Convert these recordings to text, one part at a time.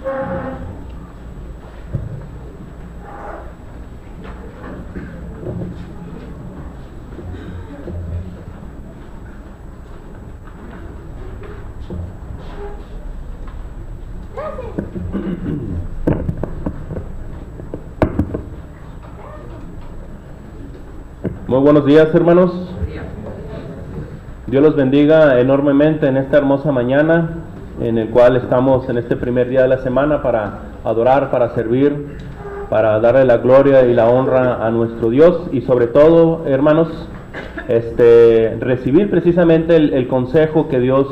Muy buenos días, hermanos. Dios los bendiga enormemente en esta hermosa mañana en el cual estamos en este primer día de la semana para adorar, para servir, para darle la gloria y la honra a nuestro Dios y sobre todo, hermanos, recibir precisamente el consejo que Dios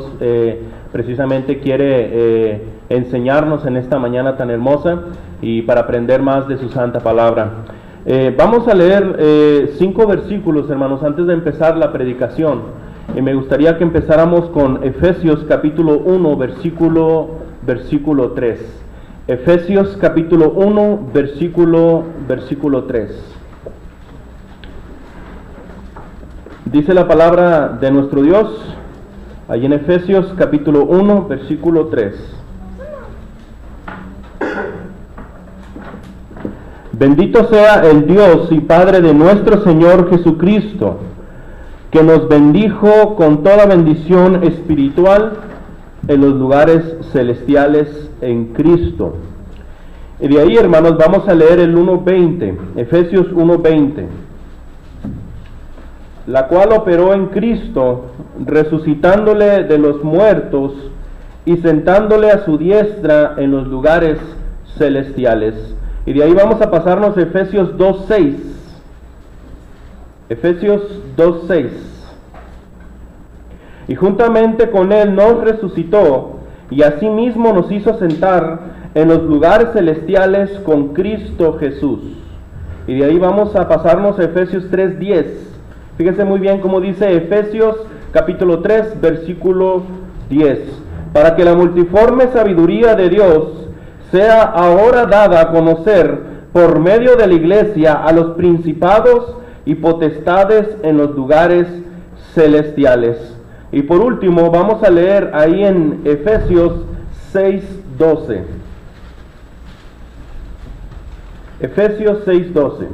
precisamente quiere enseñarnos en esta mañana tan hermosa y para aprender más de su santa palabra. Vamos a leer 5 versículos, hermanos, antes de empezar la predicación. Y me gustaría que empezáramos con Efesios capítulo 1, versículo 3. Efesios capítulo 1, versículo 3. Dice la palabra de nuestro Dios, allí en Efesios capítulo 1, versículo 3. Bendito sea el Dios y Padre de nuestro Señor Jesucristo, que nos bendijo con toda bendición espiritual en los lugares celestiales en Cristo. Y de ahí, hermanos, vamos a leer el 1:20, Efesios 1:20, la cual operó en Cristo, resucitándole de los muertos y sentándole a su diestra en los lugares celestiales. Y de ahí vamos a pasarnos a Efesios 2:6. Efesios 2:6. Y juntamente con Él nos resucitó y asimismo nos hizo sentar en los lugares celestiales con Cristo Jesús. Y de ahí vamos a pasarnos a Efesios 3:10. Fíjense muy bien cómo dice Efesios capítulo 3, versículo 10. Para que la multiforme sabiduría de Dios sea ahora dada a conocer por medio de la iglesia a los principados y potestades en los lugares celestiales. Y por último vamos a leer ahí en Efesios 6:12. Efesios 6:12.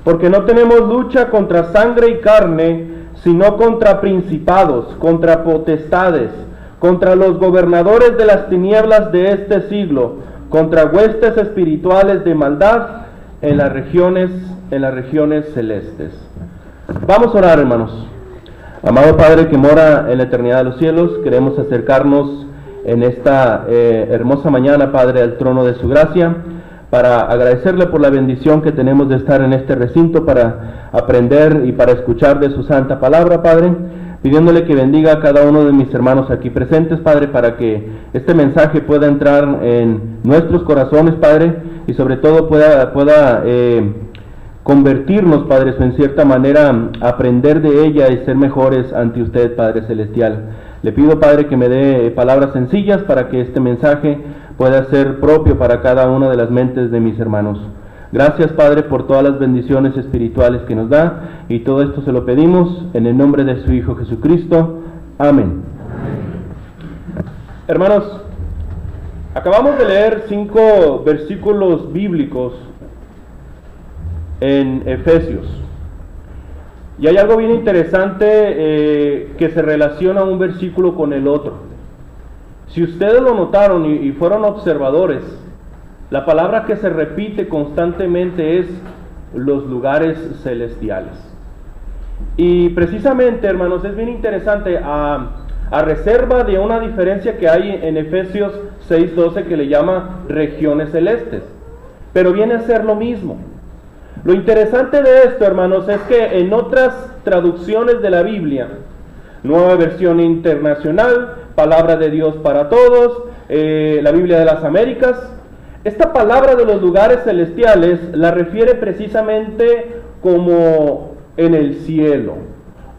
Porque no tenemos lucha contra sangre y carne, sino contra principados, contra potestades, contra los gobernadores de las tinieblas de este siglo, contra huestes espirituales de maldad en las regiones celestes. Vamos a orar, hermanos. Amado Padre que mora en la eternidad de los cielos, queremos acercarnos en esta hermosa mañana, Padre, al trono de su gracia, para agradecerle por la bendición que tenemos de estar en este recinto para aprender y para escuchar de su santa palabra, Padre, pidiéndole que bendiga a cada uno de mis hermanos aquí presentes, Padre, para que este mensaje pueda entrar en nuestros corazones, Padre, y sobre todo pueda convertirnos, Padre, en cierta manera aprender de ella y ser mejores ante usted, Padre Celestial. Le pido, Padre, que me dé palabras sencillas para que este mensaje pueda ser propio para cada una de las mentes de mis hermanos. Gracias, Padre, por todas las bendiciones espirituales que nos da, y todo esto se lo pedimos en el nombre de su Hijo Jesucristo. Amén. Hermanos, acabamos de leer 5 versículos bíblicos en Efesios, y hay algo bien interesante que se relaciona un versículo con el otro. Si ustedes lo notaron y fueron observadores, la palabra que se repite constantemente es los lugares celestiales. Y precisamente, hermanos, es bien interesante, a reserva de una diferencia que hay en Efesios 6:12 que le llama regiones celestes, pero viene a ser lo mismo. Lo interesante de esto, hermanos, es que en otras traducciones de la Biblia, Nueva Versión Internacional, Palabra de Dios para Todos, la Biblia de las Américas, esta palabra de los lugares celestiales la refiere precisamente como en el cielo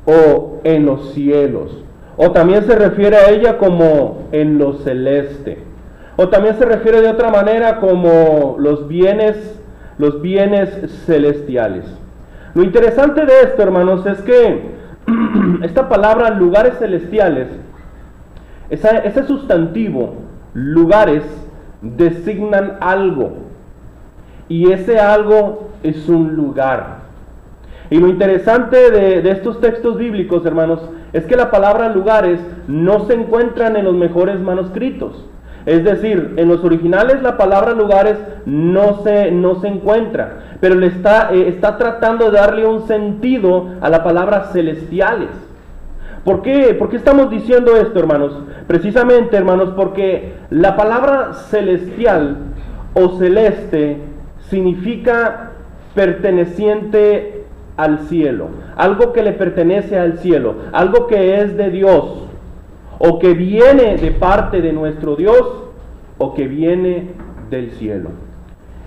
o en los cielos, o también se refiere a ella como en lo celeste, o también se refiere de otra manera como los bienes celestiales. Lo interesante de esto, hermanos, es que esta palabra lugares celestiales, ese sustantivo lugares, designan algo. Y ese algo es un lugar. Y lo interesante de estos textos bíblicos, hermanos, es que la palabra lugares no se encuentran en los mejores manuscritos. Es decir, en los originales la palabra lugares no se encuentra, pero le está tratando de darle un sentido a la palabra celestiales. ¿Por qué? ¿Por qué estamos diciendo esto, hermanos? Precisamente, hermanos, porque la palabra celestial o celeste significa perteneciente al cielo, algo que le pertenece al cielo, algo que es de Dios, o que viene de parte de nuestro Dios, o que viene del cielo.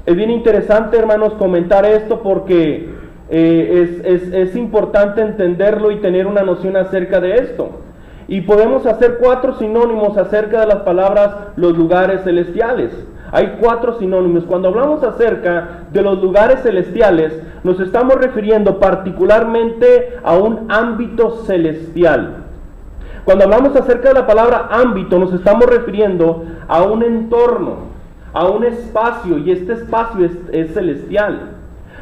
Es bien interesante, hermanos, comentar esto porque es importante entenderlo y tener una noción acerca de esto. Y podemos hacer 4 sinónimos acerca de las palabras los lugares celestiales. Hay 4 sinónimos. Cuando hablamos acerca de los lugares celestiales, nos estamos refiriendo particularmente a un ámbito celestial. Cuando hablamos acerca de la palabra ámbito, nos estamos refiriendo a un entorno, a un espacio, y este espacio es celestial.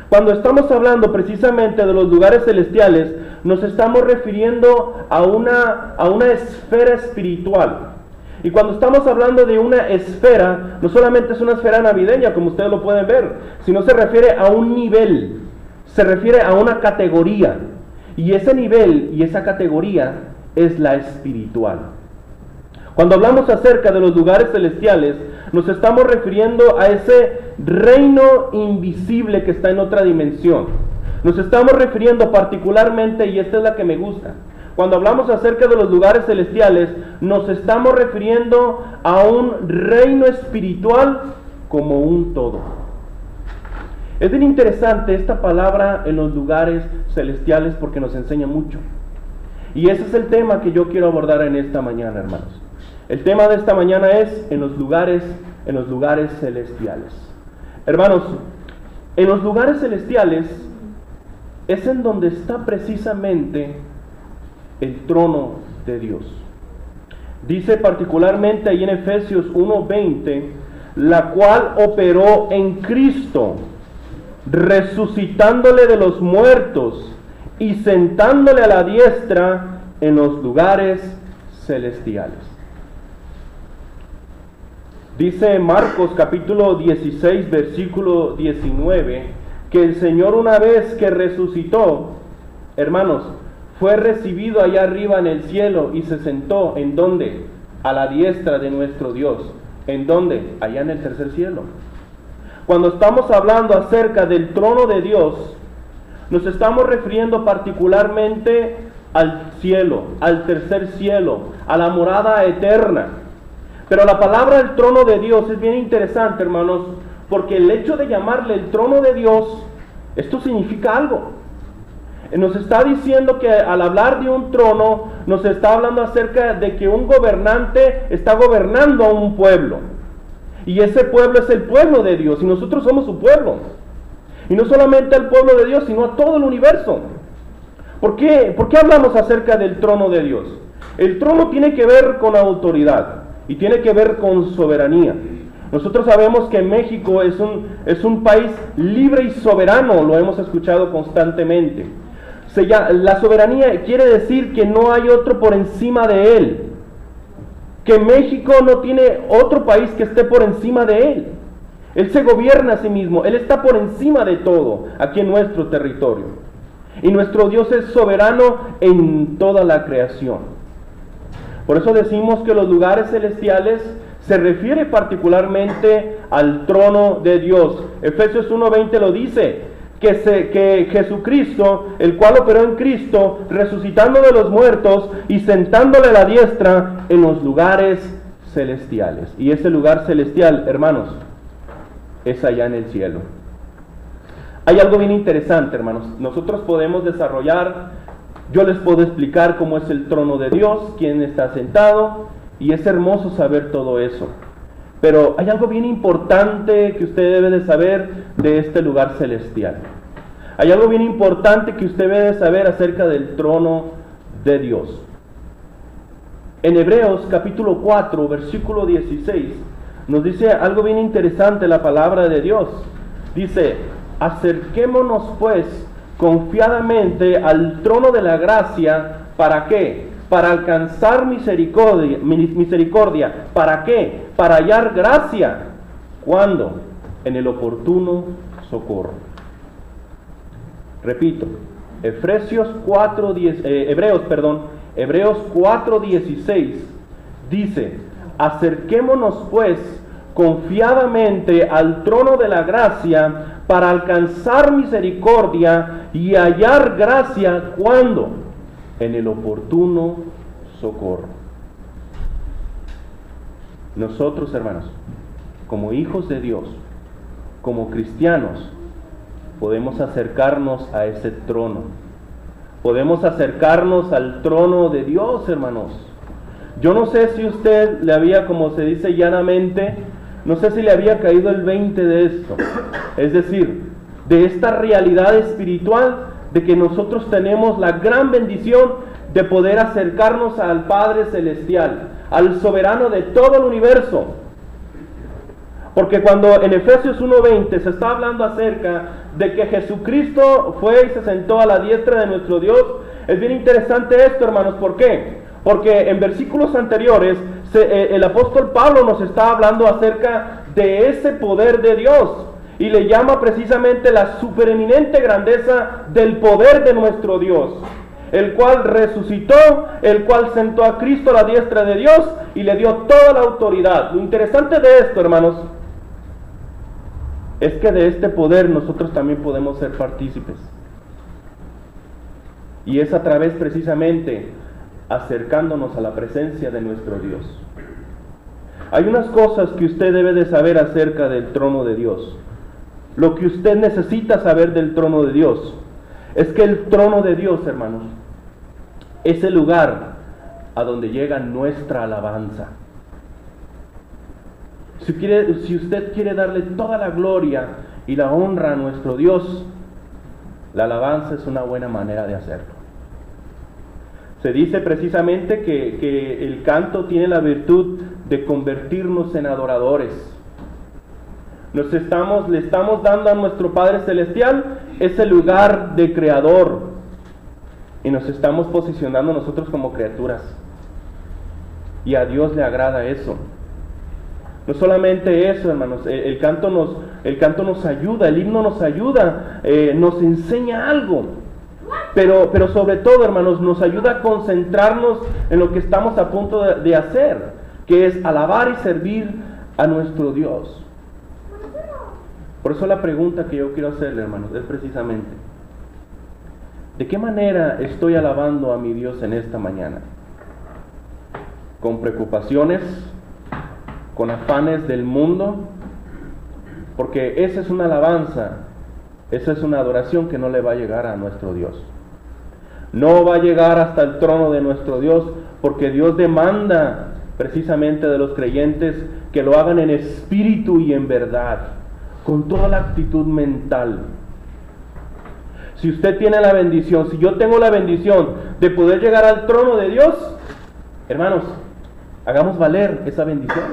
Cuando estamos hablando precisamente de los lugares celestiales, nos estamos refiriendo a una esfera espiritual. Y cuando estamos hablando de una esfera, no solamente es una esfera navideña, como ustedes lo pueden ver, sino se refiere a un nivel, se refiere a una categoría. Y ese nivel y esa categoría es la espiritual. Cuando hablamos acerca de los lugares celestiales, nos estamos refiriendo a ese reino invisible que está en otra dimensión. Nos estamos refiriendo particularmente, y esta es la que me gusta, cuando hablamos acerca de los lugares celestiales, nos estamos refiriendo a un reino espiritual como un todo. Es bien interesante esta palabra en los lugares celestiales porque nos enseña mucho. Y ese es el tema que yo quiero abordar en esta mañana, hermanos. El tema de esta mañana es en los lugares celestiales. Hermanos, en los lugares celestiales es en donde está precisamente el trono de Dios. Dice particularmente ahí en Efesios 1:20, la cual operó en Cristo, resucitándole de los muertos y sentándole a la diestra en los lugares celestiales. Dice Marcos capítulo 16 versículo 19 que el Señor, una vez que resucitó, hermanos, fue recibido allá arriba en el cielo y se sentó, ¿en dónde? A la diestra de nuestro Dios. ¿En dónde? Allá en el tercer cielo. Cuando estamos hablando acerca del trono de Dios, nos estamos refiriendo particularmente al cielo, al tercer cielo, a la morada eterna. Pero la palabra el trono de Dios es bien interesante, hermanos, porque el hecho de llamarle el trono de Dios, esto significa algo. Nos está diciendo que al hablar de un trono, nos está hablando acerca de que un gobernante está gobernando a un pueblo. Y ese pueblo es el pueblo de Dios, y nosotros somos su pueblo. Y no solamente al pueblo de Dios, sino a todo el universo. ¿Por qué hablamos acerca del trono de Dios? El trono tiene que ver con autoridad y tiene que ver con soberanía. Nosotros sabemos que México es un país libre y soberano, lo hemos escuchado constantemente. La soberanía quiere decir que no hay otro por encima de él, que México no tiene otro país que esté por encima de él. Él se gobierna a sí mismo, Él está por encima de todo aquí en nuestro territorio. Y nuestro Dios es soberano en toda la creación. Por eso decimos que los lugares celestiales se refiere particularmente al trono de Dios. Efesios 1:20 lo dice, que Jesucristo, el cual operó en Cristo, resucitando de los muertos y sentándole a la diestra en los lugares celestiales. Y ese lugar celestial, hermanos, es allá en el cielo. Hay algo bien interesante, hermanos. Nosotros podemos desarrollar, yo les puedo explicar cómo es el trono de Dios, quién está sentado, y es hermoso saber todo eso. Pero hay algo bien importante que usted debe de saber de este lugar celestial. Hay algo bien importante que usted debe de saber acerca del trono de Dios. En Hebreos capítulo 4, versículo 16, nos dice algo bien interesante la palabra de Dios. Dice, acerquémonos pues confiadamente al trono de la gracia. ¿Para qué? Para alcanzar misericordia. ¿Para qué? Para hallar gracia. ¿Cuándo? En el oportuno socorro. Repito, Hebreos 4:16 dice, acerquémonos pues confiadamente al trono de la gracia para alcanzar misericordia y hallar gracia. ¿Cuándo? En el oportuno socorro. Nosotros, hermanos, como hijos de Dios, como cristianos, podemos acercarnos a ese trono. Podemos acercarnos al trono de Dios, hermanos. Yo no sé si usted le había, como se dice llanamente, no sé si le había caído el 20 de esto. Es decir, de esta realidad espiritual de que nosotros tenemos la gran bendición de poder acercarnos al Padre Celestial, al soberano de todo el universo. Porque cuando en Efesios 1:20 se está hablando acerca de que Jesucristo fue y se sentó a la diestra de nuestro Dios, es bien interesante esto, hermanos. ¿Por qué? Porque en versículos anteriores el apóstol Pablo nos está hablando acerca de ese poder de Dios y le llama precisamente la supereminente grandeza del poder de nuestro Dios, el cual resucitó, el cual sentó a Cristo a la diestra de Dios y le dio toda la autoridad. Lo interesante de esto, hermanos, es que de este poder nosotros también podemos ser partícipes. Y es a través precisamente acercándonos a la presencia de nuestro Dios. Hay unas cosas que usted debe de saber acerca del trono de Dios. Lo que usted necesita saber del trono de Dios es que el trono de Dios, hermanos, es el lugar a donde llega nuestra alabanza. Si usted quiere darle toda la gloria y la honra a nuestro Dios, la alabanza es una buena manera de hacerlo. Se dice precisamente que el canto tiene la virtud de convertirnos en adoradores. Le estamos dando a nuestro Padre Celestial ese lugar de creador y nos estamos posicionando nosotros como criaturas. Y a Dios le agrada eso. No solamente eso, hermanos, el canto nos ayuda, el himno nos ayuda, nos enseña algo. Pero sobre todo, hermanos, nos ayuda a concentrarnos en lo que estamos a punto de hacer, que es alabar y servir a nuestro Dios. Por eso la pregunta que yo quiero hacerle, hermanos, es precisamente, ¿de qué manera estoy alabando a mi Dios en esta mañana? ¿Con preocupaciones? ¿Con afanes del mundo? Porque esa es una alabanza, esa es una adoración que no le va a llegar a nuestro Dios. No va a llegar hasta el trono de nuestro Dios, porque Dios demanda precisamente de los creyentes que lo hagan en espíritu y en verdad, con toda la actitud mental. Si usted tiene la bendición, si yo tengo la bendición de poder llegar al trono de Dios, hermanos, hagamos valer esa bendición.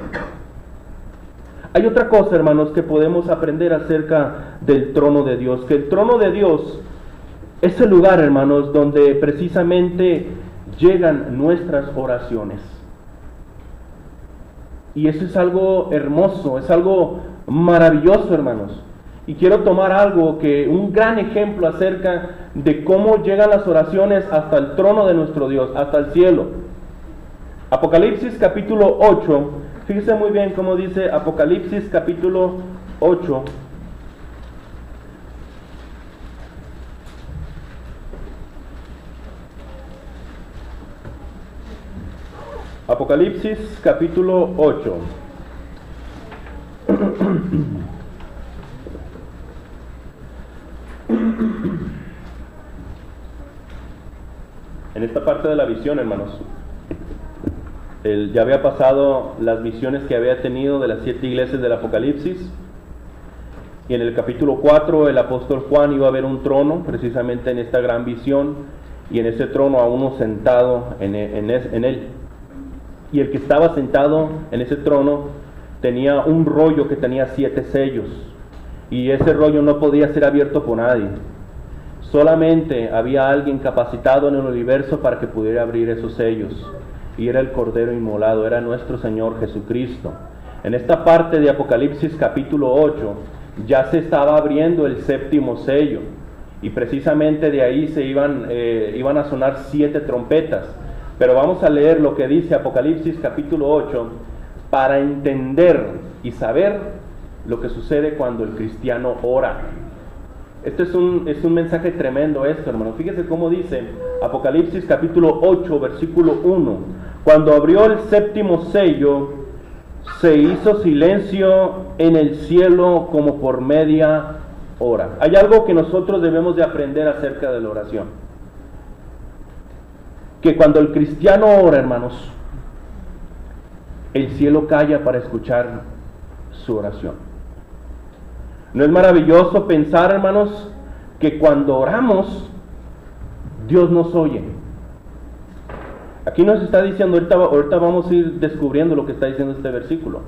Hay otra cosa, hermanos, que podemos aprender acerca del trono de Dios, que el trono de Dios es el lugar, hermanos, donde precisamente llegan nuestras oraciones. Y eso es algo hermoso, es algo maravilloso, hermanos. Y quiero tomar un gran ejemplo acerca de cómo llegan las oraciones hasta el trono de nuestro Dios, hasta el cielo. Apocalipsis capítulo 8, fíjese muy bien cómo dice Apocalipsis capítulo 8. Apocalipsis capítulo 8. En esta parte de la visión, hermanos, ya había pasado las visiones que había tenido de las 7 iglesias del Apocalipsis, y en el capítulo 4 el apóstol Juan iba a ver un trono precisamente en esta gran visión, y en ese trono a uno sentado en él, y el que estaba sentado en ese trono tenía un rollo que tenía 7 sellos, y ese rollo no podía ser abierto por nadie. Solamente había alguien capacitado en el universo para que pudiera abrir esos sellos, y era el Cordero Inmolado, era nuestro Señor Jesucristo. En esta parte de Apocalipsis capítulo 8 ya se estaba abriendo el 7º sello, y precisamente de ahí se iban a sonar 7 trompetas. Pero vamos a leer lo que dice Apocalipsis capítulo 8 para entender y saber lo que sucede cuando el cristiano ora. Este es un mensaje tremendo esto, hermano. Fíjese cómo dice Apocalipsis capítulo 8, versículo 1. Cuando abrió el 7º sello, se hizo silencio en el cielo como por media hora. Hay algo que nosotros debemos de aprender acerca de la oración. Que cuando el cristiano ora, hermanos, el cielo calla para escuchar su oración. ¿No es maravilloso pensar, hermanos, que cuando oramos, Dios nos oye? Aquí nos está diciendo, ahorita vamos a ir descubriendo lo que está diciendo este versículo.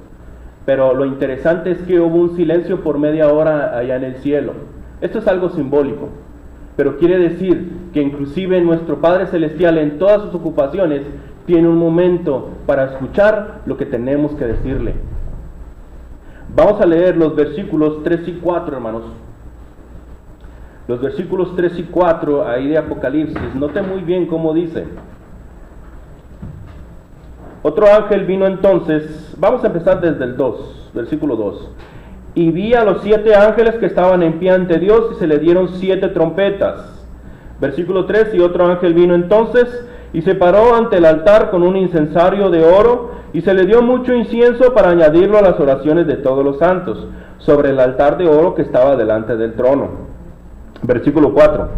Pero lo interesante es que hubo un silencio por media hora allá en el cielo. Esto es algo simbólico, pero quiere decir que inclusive nuestro Padre Celestial en todas sus ocupaciones tiene un momento para escuchar lo que tenemos que decirle. Vamos a leer los versículos 3 y 4, hermanos. Los versículos 3 y 4 ahí de Apocalipsis. Note muy bien cómo dice. Otro ángel vino entonces. Vamos a empezar desde el 2, versículo 2. Y vi a los 7 ángeles que estaban en pie ante Dios, y se le dieron 7 trompetas. Versículo 3. Y otro ángel vino entonces y se paró ante el altar con un incensario de oro, y se le dio mucho incienso para añadirlo a las oraciones de todos los santos, sobre el altar de oro que estaba delante del trono. Versículo 4.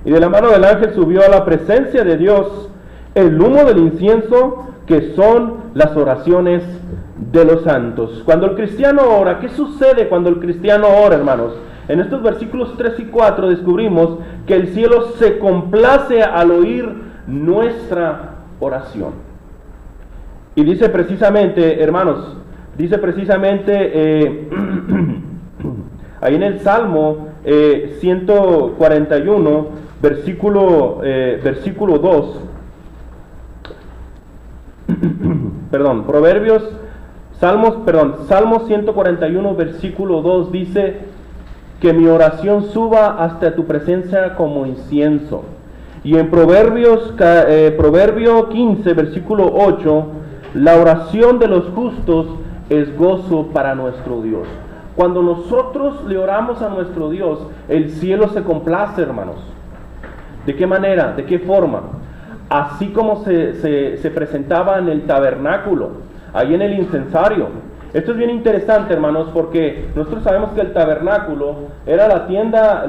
Y de la mano del ángel subió a la presencia de Dios el humo del incienso, que son las oraciones de los santos. Cuando el cristiano ora, ¿qué sucede cuando el cristiano ora, hermanos? En estos versículos 3 y 4 descubrimos que el cielo se complace al oír nuestra oración. Y dice precisamente, hermanos, ahí en el Salmo 141, versículo 2, Salmo 141, versículo 2 dice que mi oración suba hasta tu presencia como incienso. Y en Proverbio 15, versículo 8, la oración de los justos es gozo para nuestro Dios. Cuando nosotros le oramos a nuestro Dios, el cielo se complace, hermanos. ¿De qué manera? ¿De qué forma? Así como se presentaba en el tabernáculo, ahí en el incensario. Esto es bien interesante, hermanos, porque nosotros sabemos que el tabernáculo era la tienda,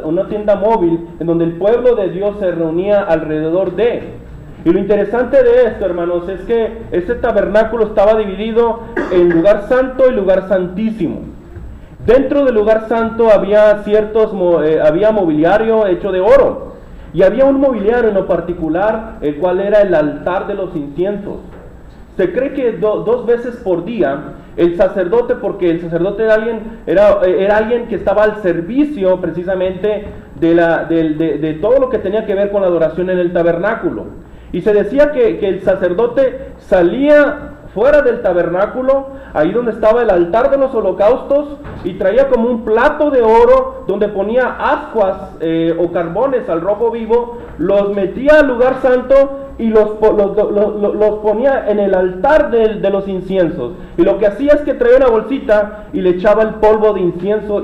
una tienda móvil en donde el pueblo de Dios se reunía alrededor de. Y lo interesante de esto, hermanos, es que este tabernáculo estaba dividido en lugar santo y lugar santísimo. Dentro del lugar santo había había mobiliario hecho de oro, y había un mobiliario en lo particular, el cual era el altar de los inciensos. Se cree que 2 veces por día el sacerdote, porque el sacerdote era alguien que estaba al servicio precisamente de todo lo que tenía que ver con la adoración en el tabernáculo. Y se decía que el sacerdote salía fuera del tabernáculo, ahí donde estaba el altar de los holocaustos, y traía como un plato de oro donde ponía ascuas o carbones al rojo vivo, los metía al lugar santo y los ponía en el altar de los inciensos. Y lo que hacía es que traía una bolsita y le echaba el polvo de incienso,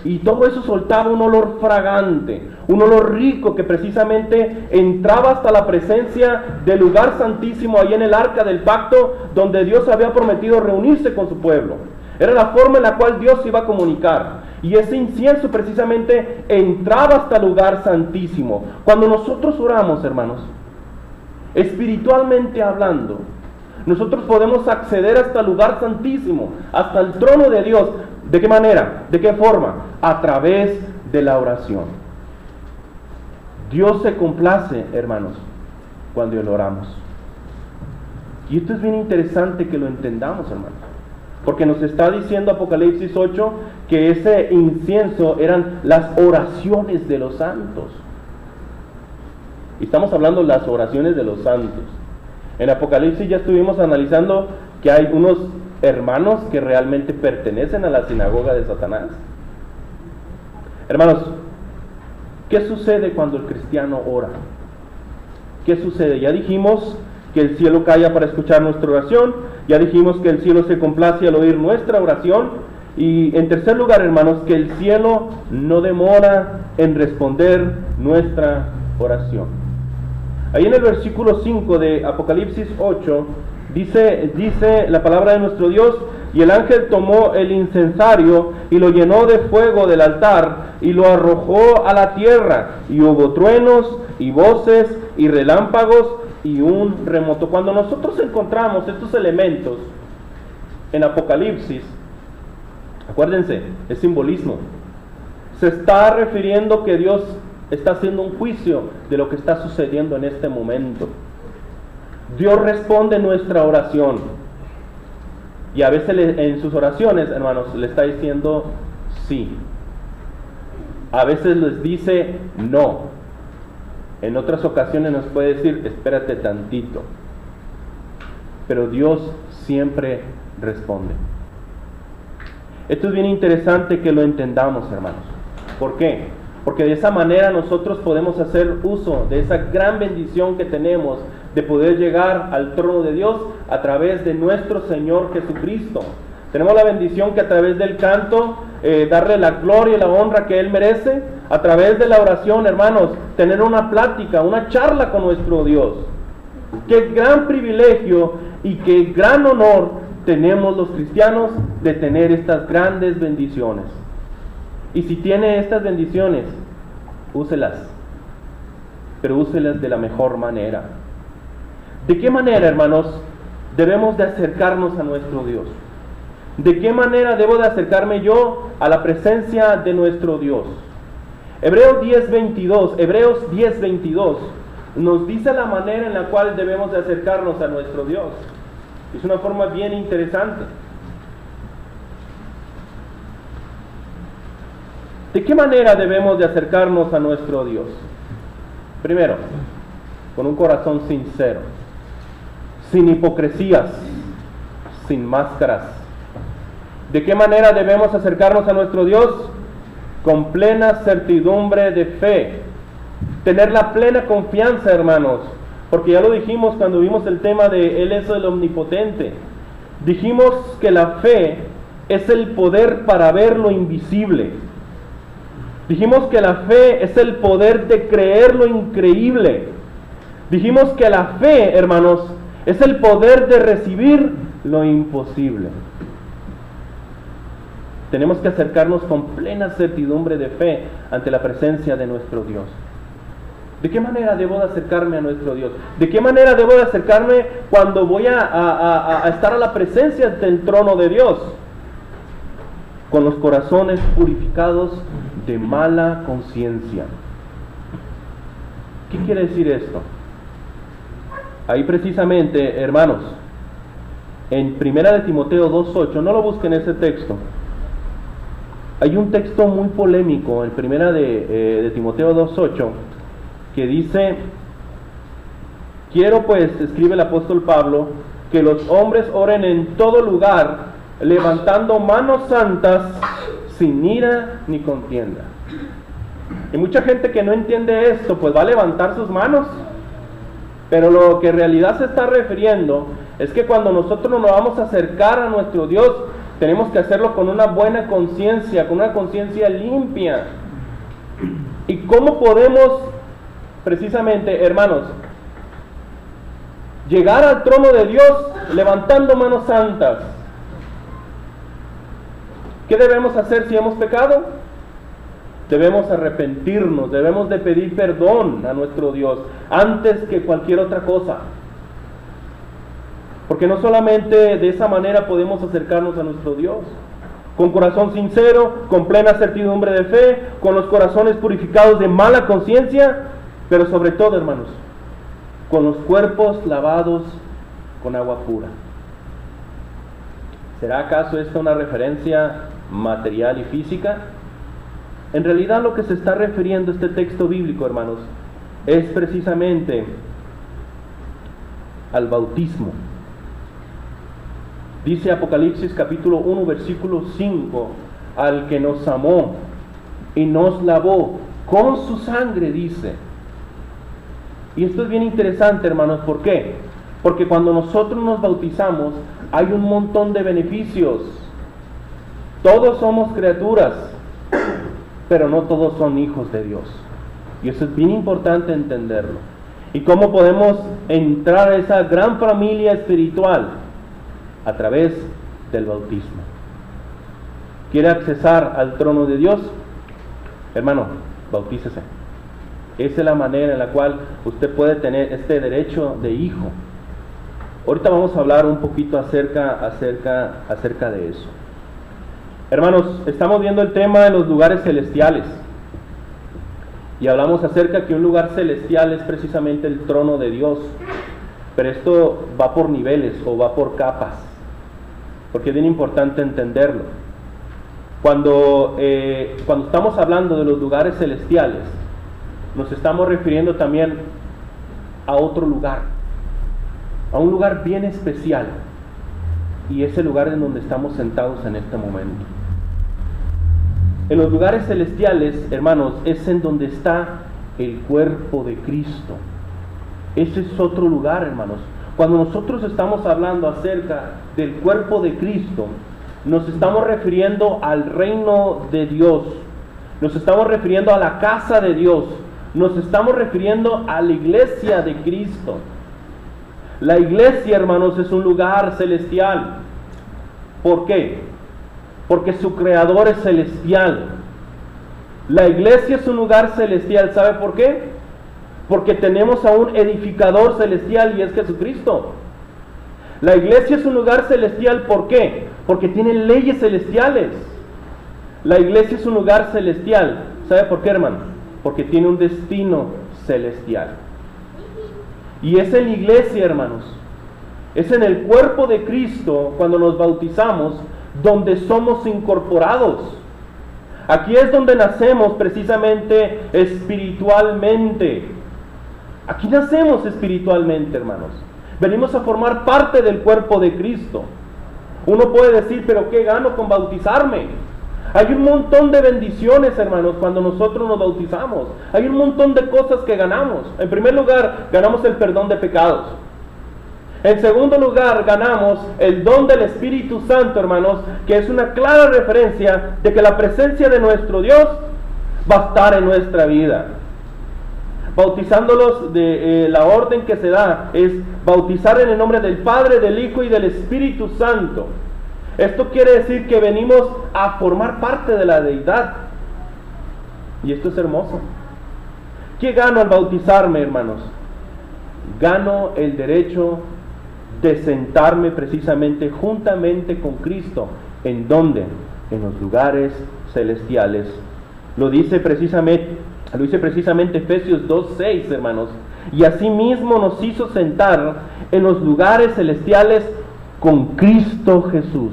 y todo eso soltaba un olor fragante, un olor rico que precisamente entraba hasta la presencia del lugar santísimo, ahí en el arca del pacto, donde Dios había prometido reunirse con su pueblo. Era la forma en la cual Dios se iba a comunicar. Y ese incienso precisamente entraba hasta el lugar santísimo. Cuando nosotros oramos, hermanos, espiritualmente hablando, nosotros podemos acceder hasta el lugar santísimo, hasta el trono de Dios. ¿De qué manera? ¿De qué forma? A través de la oración. Dios se complace, hermanos, cuando le oramos. Y esto es bien interesante que lo entendamos, hermanos, porque nos está diciendo Apocalipsis 8 que ese incienso eran las oraciones de los santos. Y estamos hablando de las oraciones de los santos. En Apocalipsis ya estuvimos analizando que hay unos hermanos que realmente pertenecen a la sinagoga de Satanás. Hermanos, ¿qué sucede cuando el cristiano ora? ¿Qué sucede? Ya dijimos que el cielo calla para escuchar nuestra oración, ya dijimos que el cielo se complace al oír nuestra oración, y en tercer lugar, hermanos, que el cielo no demora en responder nuestra oración. Ahí en el versículo 5 de Apocalipsis 8, dice la palabra de nuestro Dios: y el ángel tomó el incensario y lo llenó de fuego del altar y lo arrojó a la tierra, y hubo truenos y voces y relámpagos y un remoto. Cuando nosotros encontramos estos elementos en Apocalipsis, acuérdense, es simbolismo. Se está refiriendo que Dios está haciendo un juicio de lo que está sucediendo en este momento. Dios responde nuestra oración. Y a veces en sus oraciones, hermanos, le está diciendo sí. A veces les dice no. En otras ocasiones nos puede decir, espérate tantito. Pero Dios siempre responde. Esto es bien interesante que lo entendamos, hermanos. ¿Por qué? Porque de esa manera nosotros podemos hacer uso de esa gran bendición que tenemos de poder llegar al trono de Dios a través de nuestro Señor Jesucristo. Tenemos la bendición que a través del canto, darle la gloria y la honra que Él merece, a través de la oración, hermanos, tener una plática, una charla con nuestro Dios. Qué gran privilegio y qué gran honor tenemos los cristianos de tener estas grandes bendiciones. Y si tiene estas bendiciones, úselas, pero úselas de la mejor manera. ¿De qué manera, hermanos, debemos de acercarnos a nuestro Dios? ¿De qué manera debo de acercarme yo a la presencia de nuestro Dios? Hebreos 10:22 nos dice la manera en la cual debemos de acercarnos a nuestro Dios. Es una forma bien interesante. ¿De qué manera debemos de acercarnos a nuestro Dios? Primero, con un corazón sincero, sin hipocresías, sin máscaras. ¿De qué manera debemos acercarnos a nuestro Dios? Con plena certidumbre de fe. Tener la plena confianza, hermanos, porque ya lo dijimos cuando vimos el tema de Él es el omnipotente. Dijimos que la fe es el poder para ver lo invisible. Dijimos que la fe es el poder de creer lo increíble. Dijimos que la fe, hermanos, es el poder de recibir lo imposible. Tenemos que acercarnos con plena certidumbre de fe ante la presencia de nuestro Dios. ¿De qué manera debo de acercarme a nuestro Dios? ¿De qué manera debo de acercarme cuando voy a estar a la presencia del trono de Dios? Con los corazones purificados de mala conciencia. ¿Qué quiere decir esto? Ahí precisamente, hermanos, en 1 de Timoteo 2:8, no lo busquen ese texto. Hay un texto muy polémico en 1 de Timoteo 2:8 que dice: quiero pues, escribe el apóstol Pablo, que los hombres oren en todo lugar, levantando manos santas, sin ira ni contienda. Y mucha gente que no entiende esto, pues va a levantar sus manos, pero lo que en realidad se está refiriendo es que cuando nosotros nos vamos a acercar a nuestro Dios, tenemos que hacerlo con una buena conciencia, con una conciencia limpia. ¿Y cómo podemos, precisamente, hermanos, llegar al trono de Dios levantando manos santas? ¿Qué debemos hacer si hemos pecado? Debemos arrepentirnos, debemos de pedir perdón a nuestro Dios antes que cualquier otra cosa. Porque no solamente de esa manera podemos acercarnos a nuestro Dios, con corazón sincero, con plena certidumbre de fe, con los corazones purificados de mala conciencia, pero sobre todo, hermanos, con los cuerpos lavados con agua pura. ¿Será acaso esta una referencia material y física? En realidad lo que se está refiriendo este texto bíblico, hermanos, es precisamente al bautismo. Dice Apocalipsis capítulo 1 versículo 5, al que nos amó y nos lavó con su sangre, dice. Y esto es bien interesante, hermanos, ¿por qué? Porque cuando nosotros nos bautizamos hay un montón de beneficios. Todos somos criaturas, pero no todos son hijos de Dios. Y eso es bien importante entenderlo. ¿Y cómo podemos entrar a esa gran familia espiritual? A través del bautismo. ¿Quiere accesar al trono de Dios? Hermano, bautícese. Esa es la manera en la cual usted puede tener este derecho de hijo. Ahorita vamos a hablar un poquito acerca de eso. Hermanos, estamos viendo el tema de los lugares celestiales. Y hablamos acerca que un lugar celestial es precisamente el trono de Dios. Pero esto va por niveles o va por capas. Porque es bien importante entenderlo. Cuando estamos hablando de los lugares celestiales, nos estamos refiriendo también a otro lugar, a un lugar bien especial, y es el lugar en donde estamos sentados en este momento. En los lugares celestiales, hermanos, es en donde está el cuerpo de Cristo. Ese es otro lugar, hermanos. Cuando nosotros estamos hablando acerca del cuerpo de Cristo, nos estamos refiriendo al reino de Dios, nos estamos refiriendo a la casa de Dios, nos estamos refiriendo a la iglesia de Cristo. La iglesia, hermanos, es un lugar celestial. ¿Por qué? Porque su creador es celestial. La iglesia es un lugar celestial. ¿Sabe por qué? Porque tenemos a un edificador celestial y es Jesucristo. La iglesia es un lugar celestial. ¿Por qué? Porque tiene leyes celestiales. La iglesia es un lugar celestial. ¿Sabe por qué, hermano? Porque tiene un destino celestial. Y es en la iglesia, hermanos, es en el cuerpo de Cristo, cuando nos bautizamos, donde somos incorporados. Aquí es donde nacemos precisamente espiritualmente. Aquí nacemos espiritualmente, hermanos. Venimos a formar parte del cuerpo de Cristo. Uno puede decir, pero ¿qué gano con bautizarme? Hay un montón de bendiciones, hermanos, cuando nosotros nos bautizamos. Hay un montón de cosas que ganamos. En primer lugar, ganamos el perdón de pecados. En segundo lugar, ganamos el don del Espíritu Santo, hermanos, que es una clara referencia de que la presencia de nuestro Dios va a estar en nuestra vida. Bautizándolos, la orden que se da es bautizar en el nombre del Padre, del Hijo y del Espíritu Santo. Esto quiere decir que venimos a formar parte de la deidad. Y esto es hermoso. ¿Qué gano al bautizarme, hermanos? Gano el derecho de sentarme precisamente juntamente con Cristo. ¿En dónde? En los lugares celestiales. Lo dice precisamente Efesios 2:6, hermanos. Y asimismo nos hizo sentar en los lugares celestiales con Cristo Jesús.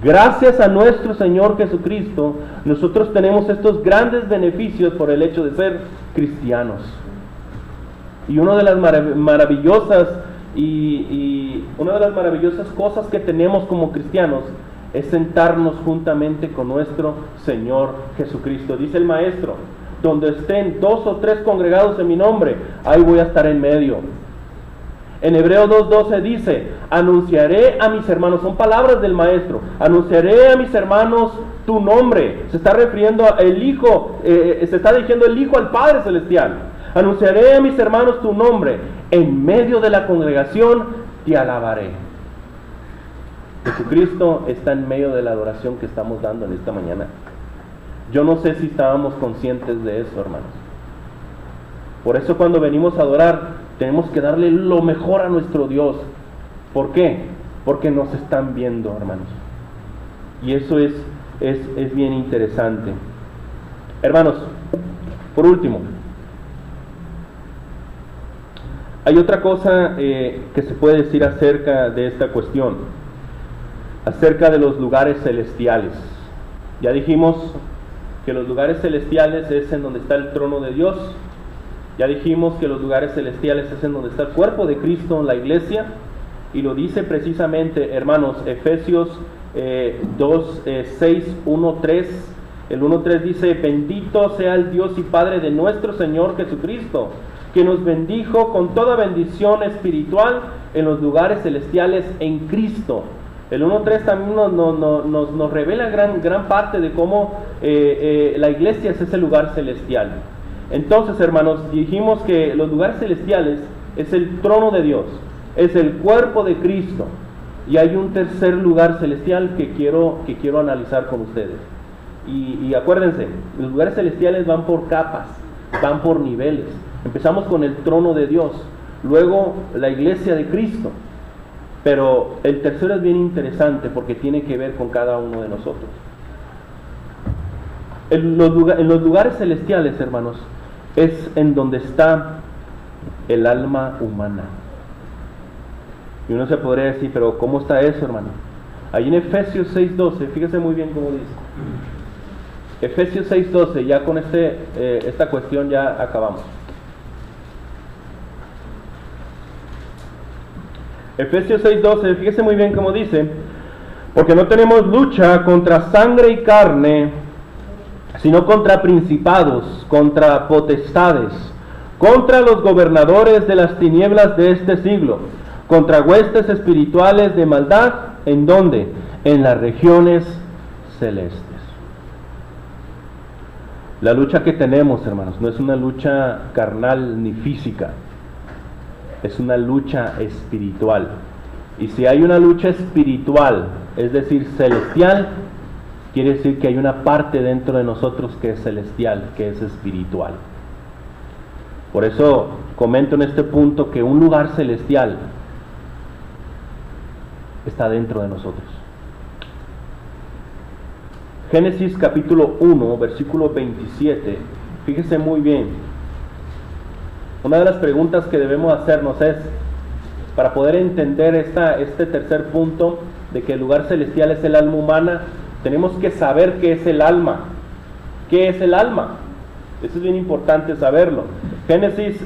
Gracias a nuestro Señor Jesucristo, nosotros tenemos estos grandes beneficios por el hecho de ser cristianos. Y una de las maravillosas cosas que tenemos como cristianos es sentarnos juntamente con nuestro Señor Jesucristo. Dice el Maestro, donde estén 2 o 3 congregados en mi nombre, ahí voy a estar en medio. En Hebreos 2:12 dice, anunciaré a mis hermanos, son palabras del Maestro, anunciaré a mis hermanos tu nombre. Se está refiriendo al Hijo, se está dirigiendo el Hijo al Padre Celestial. Anunciaré a mis hermanos tu nombre, en medio de la congregación te alabaré. Jesucristo está en medio de la adoración que estamos dando en esta mañana. Yo no sé si estábamos conscientes de eso, hermanos. Por eso cuando venimos a adorar, tenemos que darle lo mejor a nuestro Dios. ¿Por qué? Porque nos están viendo, hermanos. Y eso es bien interesante. Hermanos, por último, Hay otra cosa que se puede decir acerca de esta cuestión, acerca de los lugares celestiales. Ya dijimos que los lugares celestiales es en donde está el trono de Dios. Ya dijimos que los lugares celestiales es en donde está el cuerpo de Cristo en la iglesia. Y lo dice precisamente, hermanos, Efesios 2, 6, 1, 3. El 1.3 dice: bendito sea el Dios y Padre de nuestro Señor Jesucristo, que nos bendijo con toda bendición espiritual en los lugares celestiales en Cristo. El 1.3 también nos revela gran parte de cómo la iglesia es ese lugar celestial. Entonces, hermanos, dijimos que los lugares celestiales es el trono de Dios, es el cuerpo de Cristo. Y hay un tercer lugar celestial que quiero analizar con ustedes. Y acuérdense, los lugares celestiales van por capas, van por niveles. Empezamos con el trono de Dios, luego la iglesia de Cristo. Pero el tercero es bien interesante porque tiene que ver con cada uno de nosotros. En los lugares celestiales, hermanos, es en donde está el alma humana. Y uno se podría decir, pero ¿cómo está eso, hermano? Ahí en Efesios 6.12, fíjese muy bien cómo dice. Efesios 6.12, ya con esta cuestión ya acabamos. Efesios 6.12, fíjese muy bien cómo dice: porque no tenemos lucha contra sangre y carne, sino contra principados, contra potestades, contra los gobernadores de las tinieblas de este siglo, contra huestes espirituales de maldad. ¿En dónde? En las regiones celestes. La lucha que tenemos, hermanos, no es una lucha carnal ni física, es una lucha espiritual. Y si hay una lucha espiritual, es decir, celestial, quiere decir que hay una parte dentro de nosotros que es celestial, que es espiritual. Por eso comento en este punto que un lugar celestial está dentro de nosotros. Génesis capítulo 1, versículo 27, fíjese muy bien. Una de las preguntas que debemos hacernos es, para poder entender este tercer punto de que el lugar celestial es el alma humana, tenemos que saber qué es el alma. ¿Qué es el alma? Eso es bien importante saberlo. Génesis,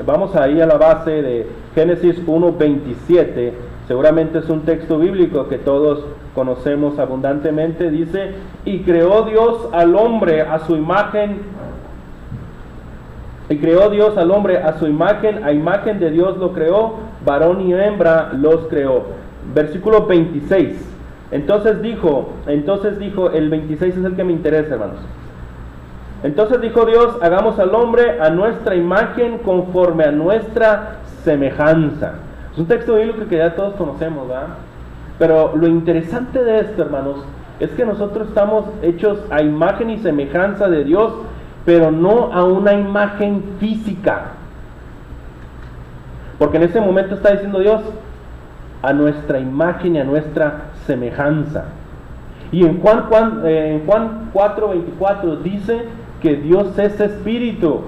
vamos ahí a la base de Génesis 1:27, seguramente es un texto bíblico que todos conocemos abundantemente. Dice: y creó Dios al hombre a su imagen, a imagen de Dios lo creó, varón y hembra los creó. Versículo 26. Entonces dijo, el 26 es el que me interesa, hermanos. Entonces dijo Dios: hagamos al hombre a nuestra imagen, conforme a nuestra semejanza. Es un texto bíblico que ya todos conocemos, ¿verdad? Pero lo interesante de esto, hermanos, es que nosotros estamos hechos a imagen y semejanza de Dios, pero no a una imagen física. Porque en ese momento está diciendo Dios: a nuestra imagen y a nuestra semejanza. Y en Juan 4:24 dice que Dios es espíritu.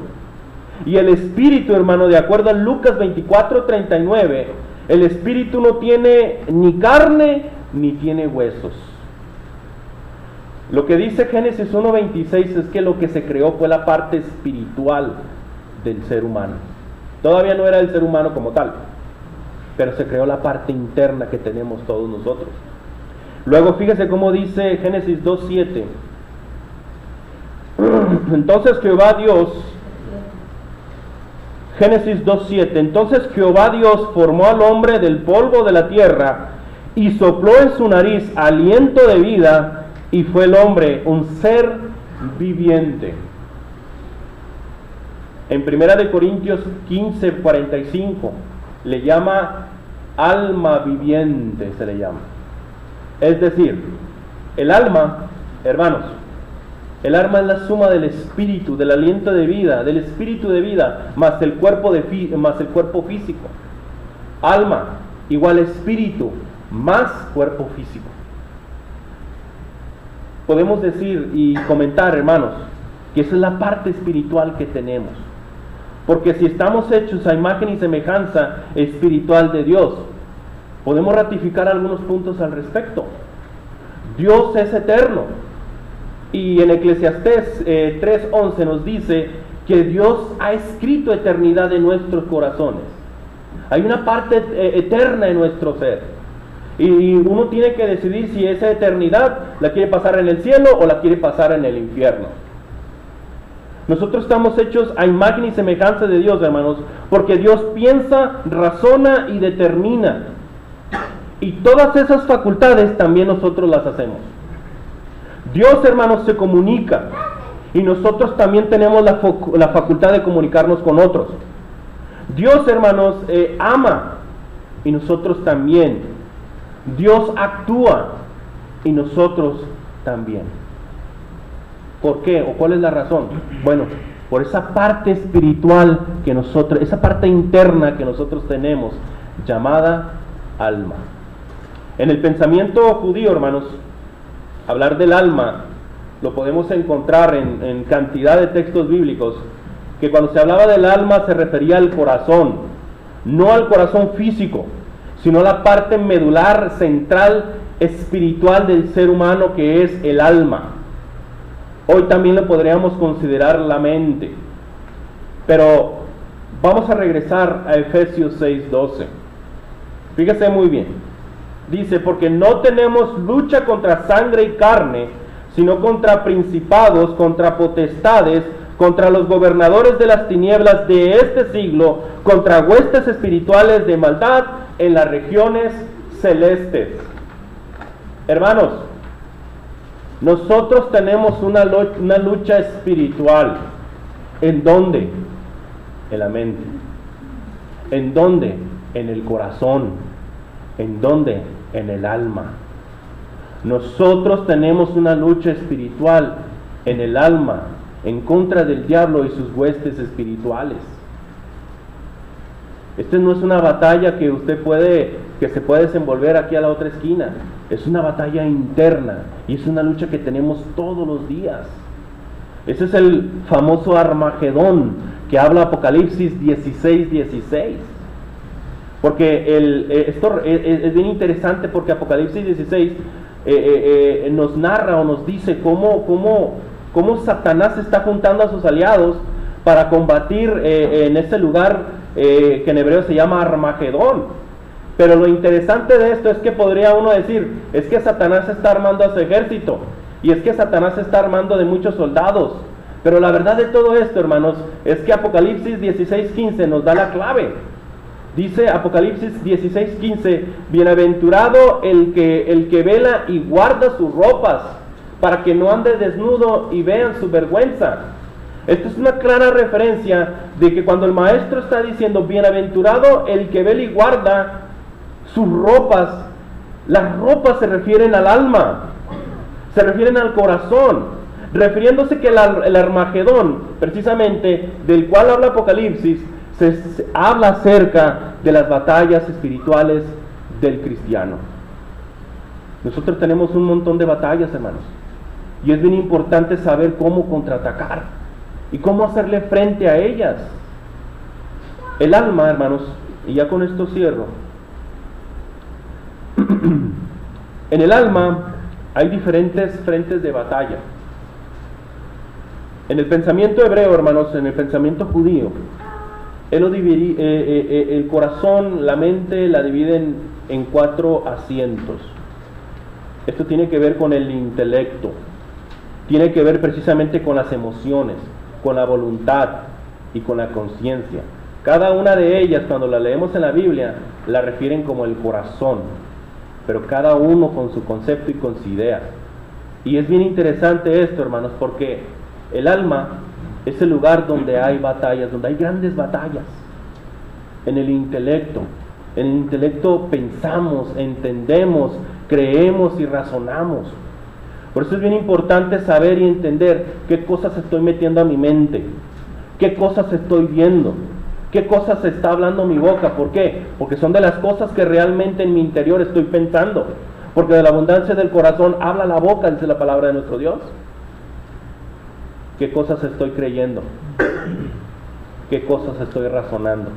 Y el espíritu, hermano, de acuerdo a Lucas 24:39, el espíritu no tiene ni carne ni tiene huesos. Lo que dice Génesis 1:26 es que lo que se creó fue la parte espiritual del ser humano. Todavía no era el ser humano como tal, pero se creó la parte interna que tenemos todos nosotros. Luego fíjese cómo dice Génesis 2:7. Entonces Jehová Dios, Génesis 2:7, entonces Jehová Dios formó al hombre del polvo de la tierra y sopló en su nariz aliento de vida, y fue el hombre un ser viviente. En 1 Corintios 15:45 le llama alma viviente, se le llama. Es decir, el alma, hermanos, el alma es la suma del espíritu, del aliento de vida, del espíritu de vida, más el cuerpo físico. Alma igual espíritu más cuerpo físico. Podemos decir y comentar, hermanos, que esa es la parte espiritual que tenemos. Porque si estamos hechos a imagen y semejanza espiritual de Dios, podemos ratificar algunos puntos al respecto. Dios es eterno. Y en Eclesiastés 3:11 nos dice que Dios ha escrito eternidad en nuestros corazones. Hay una parte eterna en nuestro ser. Y uno tiene que decidir si esa eternidad la quiere pasar en el cielo o la quiere pasar en el infierno. Nosotros estamos hechos a imagen y semejanza de Dios, hermanos, porque Dios piensa, razona y determina. Y todas esas facultades también nosotros las hacemos. Dios, hermanos, se comunica y nosotros también tenemos la facultad de comunicarnos con otros. Dios, hermanos, ama y nosotros también. Dios actúa y nosotros también. ¿Por qué? ¿O cuál es la razón? Bueno, por esa parte espiritual que nosotros, esa parte interna que nosotros tenemos, llamada alma. En el pensamiento judío, hermanos, hablar del alma lo podemos encontrar en cantidad de textos bíblicos, que cuando se hablaba del alma se refería al corazón, no al corazón físico, sino a la parte medular, central, espiritual del ser humano, que es el alma. Hoy también lo podríamos considerar la mente. Pero vamos a regresar a Efesios 6:12. Fíjese muy bien. Dice, porque no tenemos lucha contra sangre y carne, sino contra principados, contra potestades, contra los gobernadores de las tinieblas de este siglo, contra huestes espirituales de maldad en las regiones celestes. Hermanos, nosotros tenemos una lucha espiritual. ¿En dónde? En la mente. ¿En dónde? En el corazón. ¿En dónde? En el alma. Nosotros tenemos una lucha espiritual en el alma, en contra del diablo y sus huestes espirituales. Esta no es una batalla que se puede desenvolver aquí a la otra esquina. Es una batalla interna y es una lucha que tenemos todos los días. Ese es el famoso Armagedón que habla Apocalipsis 16:16. Porque esto es bien interesante, porque Apocalipsis 16 nos narra o nos dice cómo Satanás está juntando a sus aliados para combatir en ese lugar que en hebreo se llama Armagedón. Pero lo interesante de esto es que podría uno decir, es que Satanás está armando a su ejército, y es que Satanás está armando de muchos soldados. Pero la verdad de todo esto, hermanos, es que Apocalipsis 16:15 nos da la clave. Dice Apocalipsis 16:15, bienaventurado el que vela y guarda sus ropas, para que no ande desnudo y vean su vergüenza. Esto es una clara referencia de que cuando el maestro está diciendo bienaventurado el que vela y guarda sus ropas, las ropas se refieren al alma, se refieren al corazón, refiriéndose que el Armagedón, precisamente del cual habla Apocalipsis, se habla acerca de las batallas espirituales del cristiano. Nosotros tenemos un montón de batallas, hermanos, y es bien importante saber cómo contraatacar y cómo hacerle frente a ellas. El alma, hermanos, y ya con esto cierro. En el alma hay diferentes frentes de batalla. En el pensamiento hebreo, hermanos, en el pensamiento judío, el corazón, la mente la dividen en 4 asientos. Esto tiene que ver con el intelecto, tiene que ver precisamente con las emociones, con la voluntad y con la conciencia. Cada una de ellas, cuando la leemos en la Biblia, la refieren como el corazón, pero cada uno con su concepto y con su idea. Y es bien interesante esto, hermanos, porque el alma es el lugar donde hay batallas, donde hay grandes batallas. En el intelecto pensamos, entendemos, creemos y razonamos. Por eso es bien importante saber y entender qué cosas estoy metiendo a mi mente, qué cosas estoy viendo, qué cosas está hablando mi boca. ¿Por qué? Porque son de las cosas que realmente en mi interior estoy pensando. Porque de la abundancia del corazón habla la boca, dice la palabra de nuestro Dios. ¿Qué cosas estoy creyendo? qué cosas estoy razonando.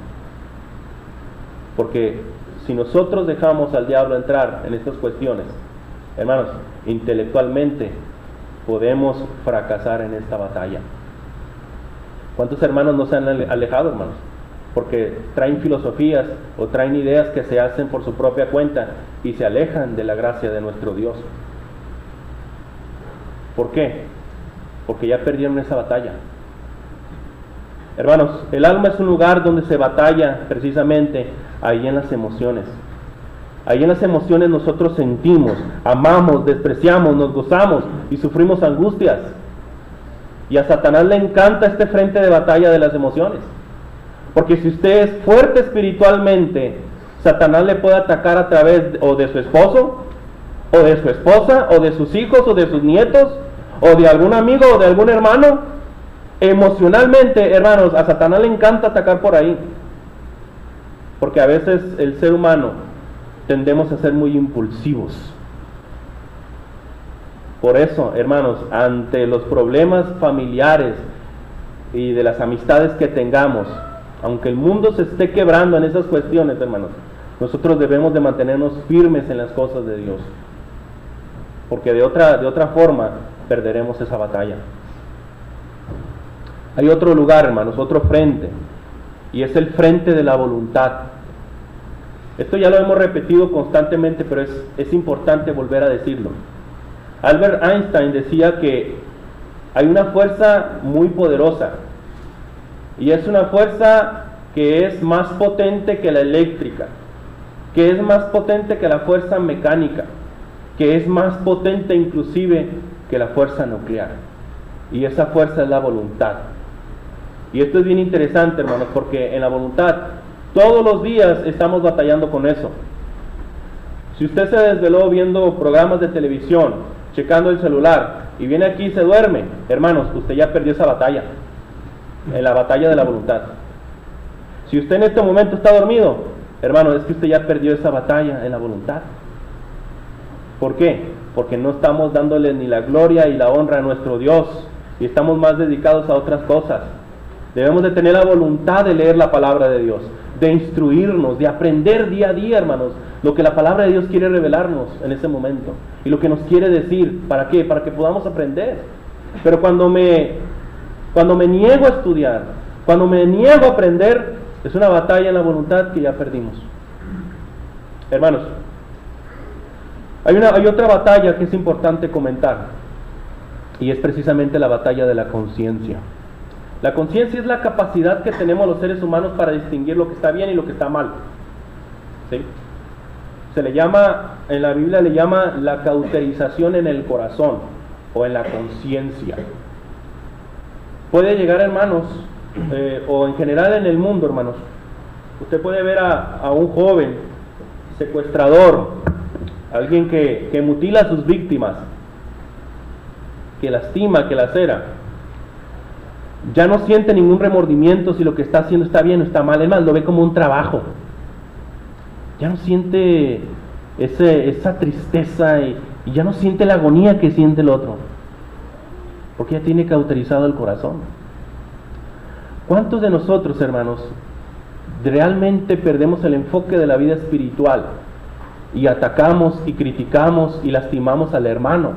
Porque si nosotros dejamos al diablo entrar en estas cuestiones, hermanos, intelectualmente podemos fracasar en esta batalla. ¿Cuántos hermanos no se han alejado, hermanos? Porque traen filosofías o traen ideas que se hacen por su propia cuenta y se alejan de la gracia de nuestro Dios. ¿Por qué? Porque ya perdieron esa batalla. Hermanos, el alma es un lugar donde se batalla precisamente ahí en las emociones. Ahí en las emociones nosotros sentimos, amamos, despreciamos, nos gozamos y sufrimos angustias. Y a Satanás le encanta este frente de batalla de las emociones. Porque si usted es fuerte espiritualmente, Satanás le puede atacar a través o de su esposo, o de su esposa, o de sus hijos, o de sus nietos, o de algún amigo, o de algún hermano. Emocionalmente, hermanos, a Satanás le encanta atacar por ahí. Porque a veces el ser humano tendemos a ser muy impulsivos. Por eso, hermanos, ante los problemas familiares y de las amistades que tengamos, aunque el mundo se esté quebrando en esas cuestiones, hermanos, nosotros debemos de mantenernos firmes en las cosas de Dios. Porque de otra forma perderemos esa batalla. Hay otro lugar, hermanos, otro frente, y es el frente de la voluntad. Esto ya lo hemos repetido constantemente, pero es importante volver a decirlo. Albert Einstein decía que hay una fuerza muy poderosa, y es una fuerza que es más potente que la eléctrica, que es más potente que la fuerza mecánica, que es más potente inclusive que la fuerza nuclear, y esa fuerza es la voluntad. Y esto es bien interesante, hermanos, porque en la voluntad todos los días estamos batallando con eso. Si usted se desveló viendo programas de televisión, checando el celular, y viene aquí y se duerme, hermanos, usted ya perdió esa batalla, en la batalla de la voluntad. Si usted en este momento está dormido, hermano, es que usted ya perdió esa batalla en la voluntad. ¿Por qué? Porque no estamos dándole ni la gloria y la honra a nuestro Dios, y estamos más dedicados a otras cosas. Debemos de tener la voluntad de leer la palabra de Dios, de instruirnos, de aprender día a día, hermanos, lo que la palabra de Dios quiere revelarnos en ese momento, y lo que nos quiere decir. ¿Para qué? Para que podamos aprender. Pero cuando me niego a estudiar, cuando me niego a aprender, es una batalla en la voluntad que ya perdimos. Hermanos, hay otra batalla que es importante comentar, y es precisamente la batalla de la conciencia. La conciencia es la capacidad que tenemos los seres humanos para distinguir lo que está bien y lo que está mal. ¿Sí? Se le llama, en la Biblia le llama la cauterización en el corazón o en la conciencia. Puede llegar, hermanos, o en general en el mundo, hermanos, usted puede ver a un joven secuestrador, alguien que mutila a sus víctimas, que lastima, que lacera. Ya no siente ningún remordimiento si lo que está haciendo está bien o está mal. Es más, lo ve como un trabajo. Ya no siente esa tristeza y ya no siente la agonía que siente el otro, porque ya tiene cauterizado el corazón. ¿Cuántos de nosotros, hermanos, realmente perdemos el enfoque de la vida espiritual y atacamos y criticamos y lastimamos al hermano,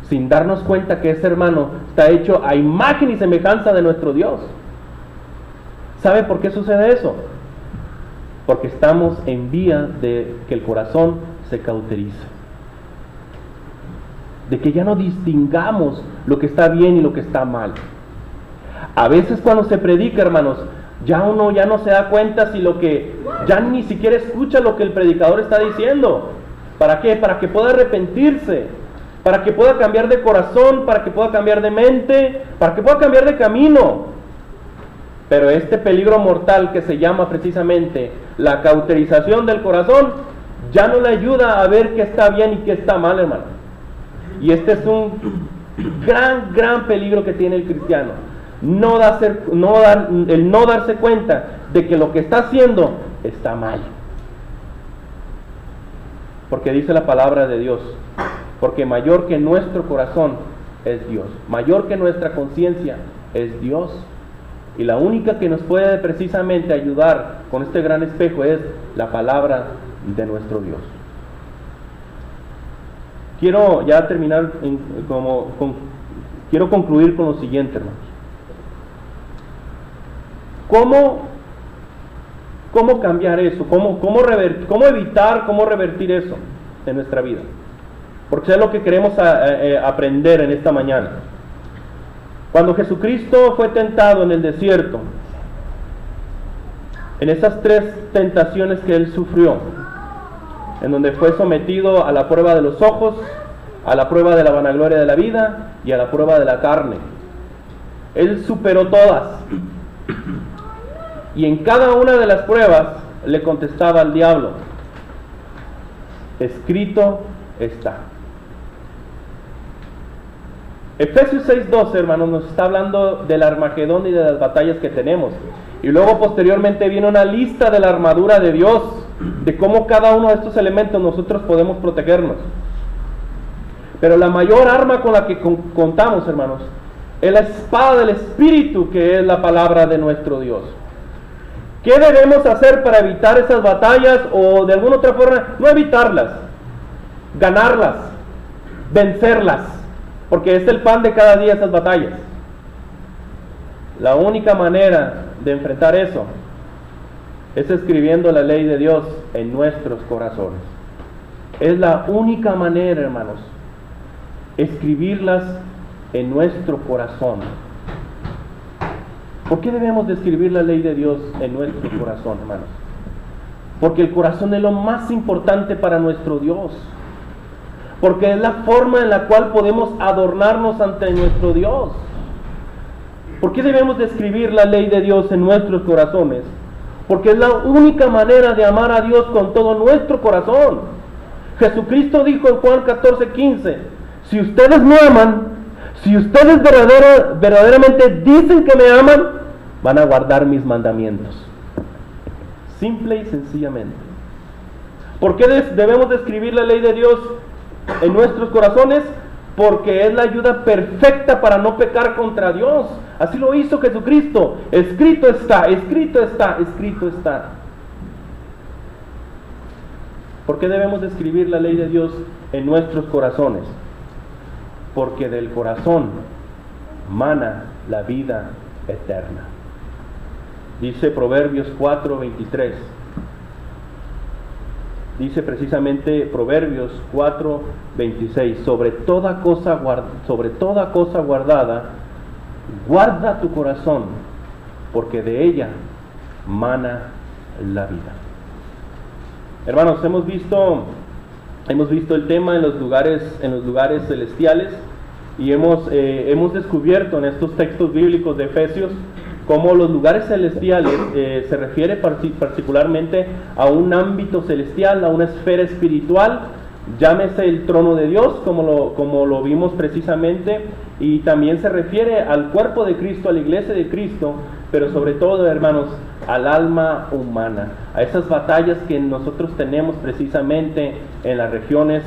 sin darnos cuenta que ese hermano está hecho a imagen y semejanza de nuestro Dios? ¿Sabe por qué sucede eso? Porque estamos en vía de que el corazón se cauterice, de que ya no distingamos lo que está bien y lo que está mal. A veces cuando se predica, hermanos, uno ya no se da cuenta ya ni siquiera escucha lo que el predicador está diciendo. ¿Para qué? Para que pueda arrepentirse, para que pueda cambiar de corazón, para que pueda cambiar de mente, para que pueda cambiar de camino. Pero este peligro mortal que se llama precisamente la cauterización del corazón, ya no le ayuda a ver qué está bien y qué está mal, hermano. Y este es un gran peligro que tiene el cristiano. El no darse cuenta de que lo que está haciendo está mal. Porque dice la palabra de Dios, porque mayor que nuestro corazón es Dios, mayor que nuestra conciencia es Dios. Y la única que nos puede precisamente ayudar con este gran espejo es la palabra de nuestro Dios. Quiero ya terminar, quiero concluir con lo siguiente, hermanos. ¿Cómo cambiar eso? ¿Cómo evitar, cómo revertir eso en nuestra vida? Porque es lo que queremos aprender en esta mañana. Cuando Jesucristo fue tentado en el desierto, en esas 3 tentaciones que Él sufrió, en donde fue sometido a la prueba de los ojos, a la prueba de la vanagloria de la vida y a la prueba de la carne, Él superó todas. Y en cada una de las pruebas le contestaba al diablo: escrito está. Efesios 6:12, hermanos, nos está hablando del Armagedón y de las batallas que tenemos. Y luego posteriormente viene una lista de la armadura de Dios, de cómo cada uno de estos elementos nosotros podemos protegernos. Pero la mayor arma con la que contamos, hermanos, es la espada del Espíritu, que es la palabra de nuestro Dios. ¿Qué debemos hacer para evitar esas batallas, o de alguna otra forma, no evitarlas, ganarlas, vencerlas? Porque es el pan de cada día esas batallas. La única manera de enfrentar eso es escribiendo la ley de Dios en nuestros corazones. Es la única manera, hermanos, escribirlas en nuestro corazón. ¿Por qué debemos de escribir la ley de Dios en nuestro corazón, hermanos? Porque el corazón es lo más importante para nuestro Dios. Porque es la forma en la cual podemos adornarnos ante nuestro Dios. ¿Por qué debemos de escribir la ley de Dios en nuestros corazones? Porque es la única manera de amar a Dios con todo nuestro corazón. Jesucristo dijo en Juan 14:15: si ustedes me aman, si ustedes verdaderamente dicen que me aman, van a guardar mis mandamientos. Simple y sencillamente. ¿Por qué debemos de escribir la ley de Dios en nuestros corazones? Porque es la ayuda perfecta para no pecar contra Dios. Así lo hizo Jesucristo. Escrito está, escrito está, escrito está. ¿Por qué debemos de escribir la ley de Dios en nuestros corazones? Porque del corazón mana la vida eterna. Dice Proverbios 4:23. Dice precisamente Proverbios 4:26: sobre toda cosa guardada, guarda tu corazón, porque de ella mana la vida. Hermanos, hemos visto el tema en los lugares celestiales, y hemos descubierto en estos textos bíblicos de Efesios cómo los lugares celestiales se refiere particularmente a un ámbito celestial, a una esfera espiritual, llámese el trono de Dios, como lo vimos precisamente, y también se refiere al cuerpo de Cristo, a la iglesia de Cristo, pero sobre todo, hermanos, al alma humana, a esas batallas que nosotros tenemos precisamente en las regiones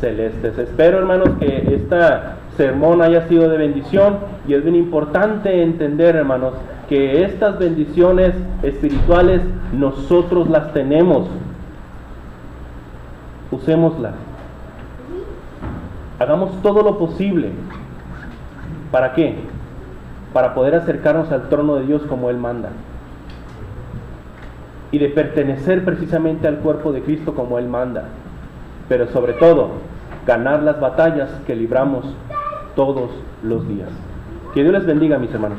celestes. Espero, hermanos, que esta sermón haya sido de bendición, y es bien importante entender, hermanos, que estas bendiciones espirituales nosotros las tenemos. Usémoslas. Hagamos todo lo posible. ¿Para qué? Para poder acercarnos al trono de Dios como Él manda, y de pertenecer precisamente al cuerpo de Cristo como Él manda, pero sobre todo ganar las batallas que libramos todos los días. Que Dios les bendiga, mis hermanos.